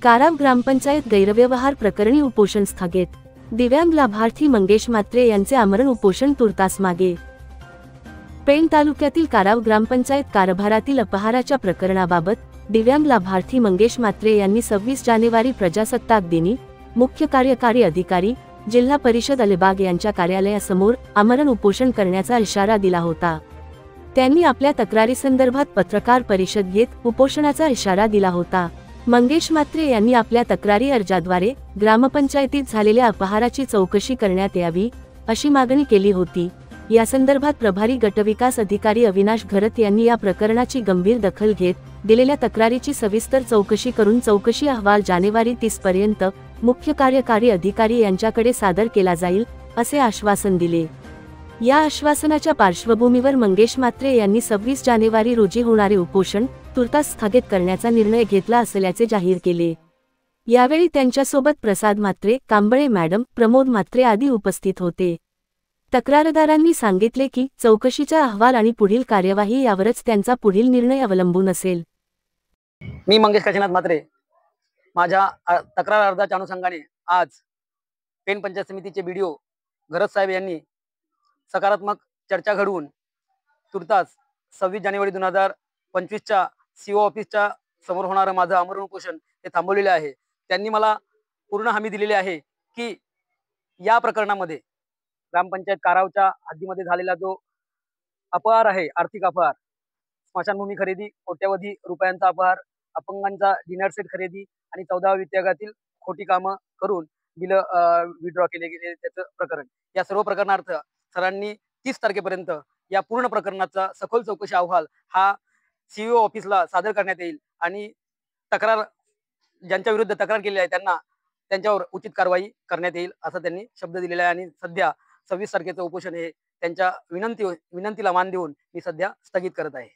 काराव ग्रामपंचायत गैरव्यवहार प्रकरणी उपोषण स्थगित। दिव्यांग लाभार्थी मंगेश म्हात्रे यांचे आमरण उपोषण तुर्तास मागे। पेण तालुक्यातील काराव ग्रामपंचायत कारभारातील अपहाराच्या प्रकरणाबाबत दिव्यांग लाभार्थी मंगेश म्हात्रे यांनी 26 जानेवारी प्रजासत्ताक दिनी मुख्य कार्यकारी अधिकारी जिल्हा परिषद अलिबाग यांच्या कार्यालयासमोर आमरण उपोषण करण्याचा इशारा दिला होता। त्यांनी आपल्या तक्रारीसंदर्भात पत्रकार परिषद घेत उपोषणाचा इशारा दिला होता। मंगेश म्हात्रे यांनी आपल्या तक्रारी अर्जाद्वारे ग्रामपंचायतीत झालेल्या अपहाराची चौकशी करण्यात यावी अशी मागणी केली होती। या संदर्भात प्रभारी गटविकास अधिकारी अविनाश घरत यांनी या प्रकरणाची गंभीर दखल घेत दिलेल्या तक्रारीची सविस्तर चौकशी करून चौकशी अहवाल जानेवारी 30 पर्यंत मुख्य कार्यकारी अधिकारी यांच्याकडे सादर केला जाईल असे आश्वासन दिले। या आश्वासनाच्या पार्श्वभूमीवर मंगेश म्हात्रे यांनी 26 जानेवारी रोजी होणारे उपोषण तुर्तास स्थगित करण्याचा निर्णय घेतला असल्याचे जाहीर केले। यावेळी त्यांच्यासोबत प्रसाद म्हात्रे, कांबळे मॅडम, प्रमोद म्हात्रे आदी उपस्थित होते। तक्रारदारांनी सांगितले की चौकशीचा अहवाल आणि पुढील कार्यवाही यावरच त्यांचा पुढील निर्णय अवलंबून असेल। मी मंगेश काशीनाथ म्हात्रे माझ्या तक्रार अर्जाच्या अनुषंगाने आज पेण पंचायत समितीचे बीडीओ घरत साहेब यांनी सकारात्मक चर्चा घडवून तुर्तास 26 जानेवारी 2025च्या सीओ ऑफिसच्या समोर होणारं माझं आमरण उपोषण हे थांबवलेले आहे। त्यांनी मला पूर्ण हमी दिलेली आहे की या प्रकरणामध्ये ग्रामपंचायत कारावच्या हद्दीमध्ये झालेला जो अपहार आहे, आर्थिक अपहार, स्मशानभूमी खरेदी, कोट्यवधी रुपयांचा अपहार, अपंगांचा डिनर सेट खरेदी आणि 14व्या वित्तआयोगातील खोटी कामं करून बिल विड्रॉ केले गेले त्याचं प्रकरण, या सर्व प्रकरणार्थ सरांनी 30 तारखेपर्यंत या पूर्ण प्रकरणाचा सखोल चौकशी अहवाल हा सीईओ ऑफिसला सादर करण्यात येईल आणि ज्यांच्या विरुद्ध तक्रार केली आहे त्यांच्यावर उचित कारवाई करण्यात येईल असं त्यांनी शब्द दिलेला आहे। आणि सध्या 26 तारखेचं उपोषण हे त्यांच्या विनंतीला मान देऊन मी सध्या स्थगित करत आहे।